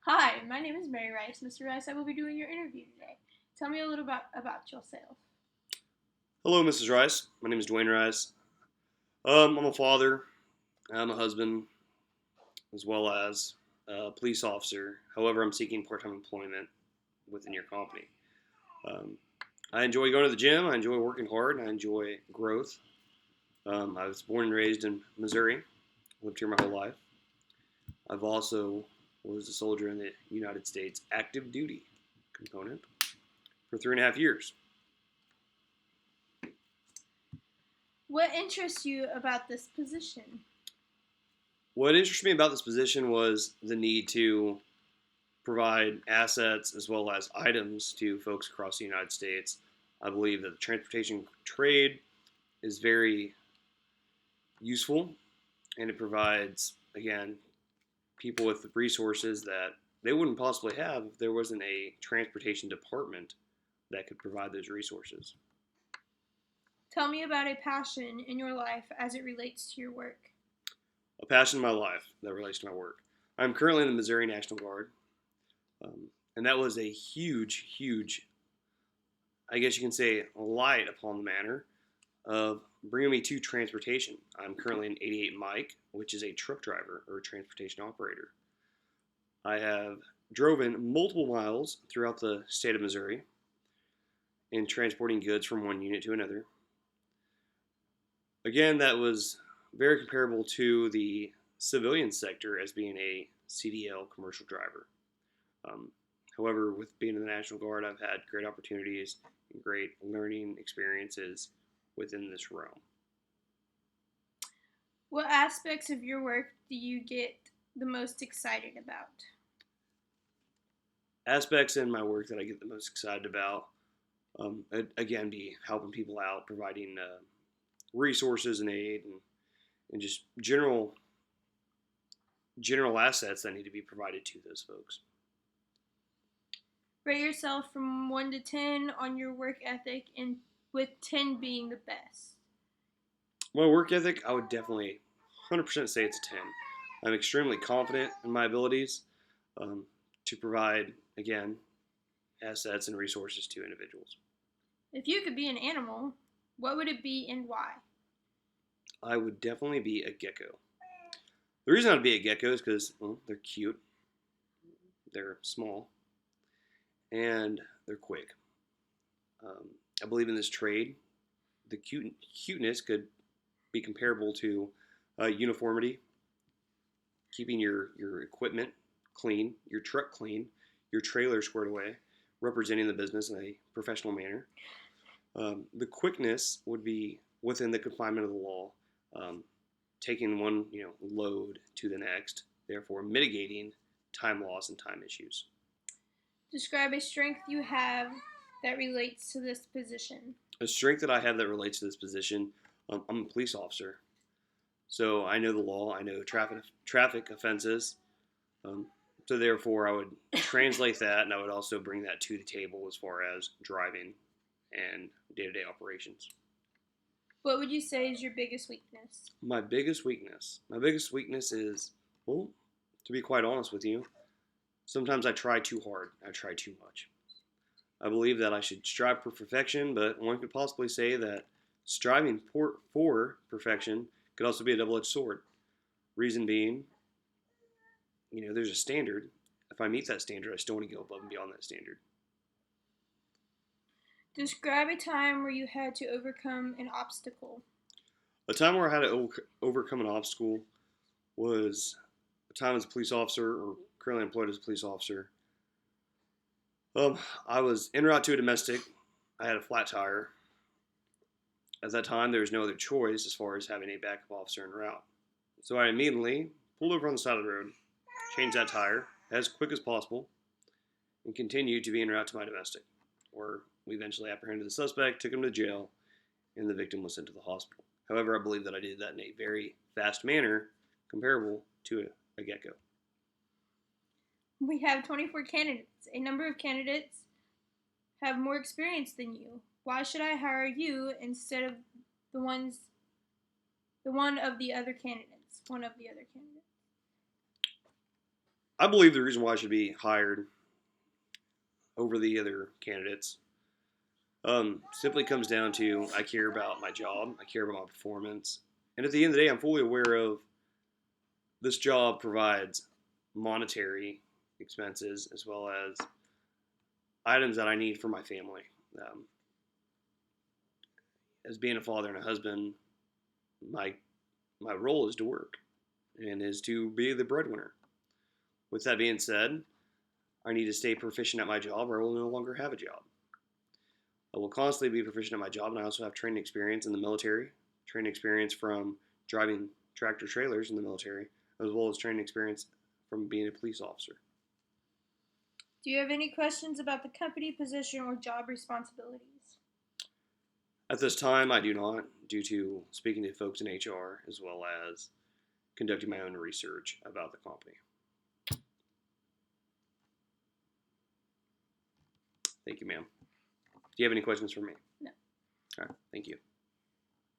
Hi, my name is Mary Rice. Mr. Rice, I will be doing your interview today. Tell me a little about yourself. Hello, Mrs. Rice. My name is Dwayne Rice. I'm a father. I'm a husband, as well as a police officer. However, I'm seeking part-time employment within your company. Um, I enjoy going to the gym. I enjoy working hard. I enjoy growth. I was born and raised in Missouri. Lived here my whole life. I've also was a soldier in the United States active duty component for 3.5 years. What interests you about this position? What interested me about this position was the need to provide assets as well as items to folks across the United States. I believe that the transportation trade is very useful and it provides, again, people with the resources that they wouldn't possibly have if there wasn't a transportation department that could provide those resources. Tell me about a passion in your life as it relates to your work. A passion in my life that relates to my work. I'm currently in the Missouri National Guard, and that was a huge, I guess you can say, light upon the manner of bringing me to transportation. I'm currently an 88 Mike, which is a truck driver or a transportation operator. I have driven multiple miles throughout the state of Missouri in transporting goods from one unit to another. Again, that was very comparable to the civilian sector as being a CDL commercial driver. Um, However, with being in the National Guard, I've had great opportunities and great learning experiences within this realm. What aspects of your work do you get the most excited about? Aspects in my work that I get the most excited about, again, be helping people out, providing resources and aid, and just general assets that need to be provided to those folks. Rate yourself from 1 to 10 on your work ethic, and with 10 being the best. My work ethic, I would definitely 100% say it's a 10. I'm extremely confident in my abilities um, to provide, again, assets and resources to individuals. If you could be an animal, what would it be and why? I would definitely be a gecko. The reason I'd be a gecko is because, well, they're cute, they're small, and they're quick. Um, I believe in this trade. The cuteness could be comparable to uniformity, keeping your equipment clean, your truck clean, your trailer squared away, representing the business in a professional manner. The quickness would be within the confinement of the law, um, taking one load to the next, therefore mitigating time loss and time issues. Describe a strength you have that relates to this position. A strength that I have that relates to this position, I'm a police officer, so I know the law, I know traffic offenses. Um, so therefore, I would translate that, and I would also bring that to the table as far as driving and day-to-day operations. What would you say is your biggest weakness? My biggest weakness is, well, to be quite honest with you, sometimes I try too hard. I try too much. I believe that I should strive for perfection, but one could possibly say that striving for perfection could also be a double-edged sword. Reason being, there's a standard. If I meet that standard, I still want to go above and beyond that standard. Describe a time where you had to overcome an obstacle. A time where I had to overcome an obstacle was a time as a police officer, or currently employed as a police officer. I was en route to a domestic. I had a flat tire. At that time, there was no other choice as far as having a backup officer en route. So I immediately pulled over on the side of the road, changed that tire as quick as possible, and continued to be en route to my domestic, where we eventually apprehended the suspect, took him to jail, and the victim was sent to the hospital. However, I believe that I did that in a very fast manner, comparable to a gecko. We have 24 candidates. A number of candidates have more experience than you. Why should I hire you instead of the ones the one of the other candidates? One of the other candidates. I believe the reason why I should be hired over the other candidates simply comes down to I care about my job, I care about my performance, and at the end of the day, I'm fully aware of this job provides monetary expenses as well as items that I need for my family. Um, as being a father and a husband, my my role is to work and is to be the breadwinner. With that being said, I need to stay proficient at my job or I will no longer have a job. I will constantly be proficient at my job, and I also have training experience in the military, training experience from driving tractor trailers in the military, as well as training experience from being a police officer. Do you have any questions about the company position or job responsibilities? At this time, I do not, due to speaking to folks in HR as well as conducting my own research about the company. Thank you, ma'am. Do you have any questions for me? No. All right, thank you.